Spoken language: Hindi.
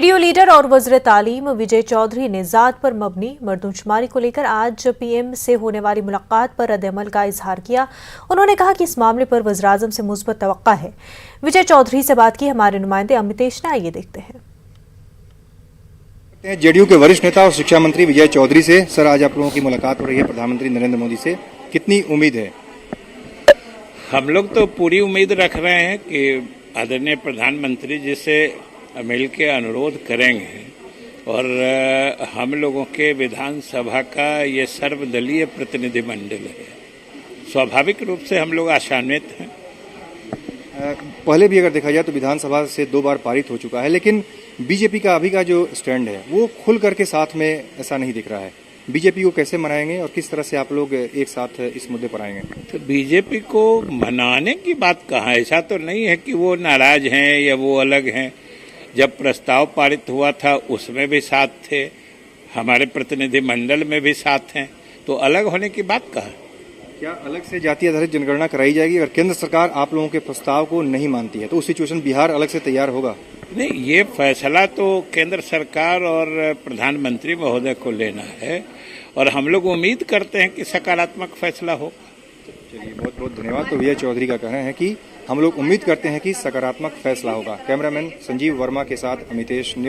वीडियो लीडर और वज़ीर तालीम विजय चौधरी ने ज़ात पर मबनी मर्दमशुमारी को लेकर आज पीएम से होने वाली मुलाकात पर रद्द-ए-अमल का इजहार किया। उन्होंने कहा कि इस मामले पर वज़ीर-ए-आज़म से मुस्बत तवक्का है। विजय चौधरी से बात की हमारे नुमाइंदे अमितेश ने, आइए देखते हैं। जेडीयू के वरिष्ठ नेता और शिक्षा मंत्री विजय चौधरी से सर, आज आप लोगों की मुलाकात हो रही है प्रधानमंत्री नरेंद्र मोदी से, कितनी उम्मीद है? हम लोग तो पूरी उम्मीद रख रहे हैं कि आदरणीय प्रधानमंत्री जी से मिल के अनुरोध करेंगे और हम लोगों के विधानसभा का ये सर्वदलीय प्रतिनिधिमंडल है, स्वाभाविक रूप से हम लोग आशान्वित हैं। पहले भी अगर देखा जाए तो विधानसभा से 2 बार पारित हो चुका है, लेकिन बीजेपी का अभी का जो स्टैंड है वो खुल करके साथ में ऐसा नहीं दिख रहा है। बीजेपी को कैसे मनाएंगे और किस तरह से आप लोग एक साथ इस मुद्दे पर आएंगे? तो बीजेपी को मनाने की बात कहाँ, ऐसा तो नहीं है कि वो नाराज हैं या वो अलग हैं। जब प्रस्ताव पारित हुआ था उसमें भी साथ थे, हमारे प्रतिनिधिमंडल में भी साथ हैं, तो अलग होने की बात कहाँ? क्या अलग से जाति आधारित जनगणना कराई जाएगी? अगर केंद्र सरकार आप लोगों के प्रस्ताव को नहीं मानती है तो उस सिचुएशन बिहार अलग से तैयार होगा? नहीं, ये फैसला तो केंद्र सरकार और प्रधानमंत्री महोदय को लेना है और हम लोग उम्मीद करते हैं कि सकारात्मक फैसला हो। चलिए, बहुत बहुत धन्यवाद। तो विजय चौधरी का कहना है कि हम लोग उम्मीद करते हैं कि सकारात्मक फैसला होगा। कैमरामैन संजीव वर्मा के साथ अमितेश, न्यूज।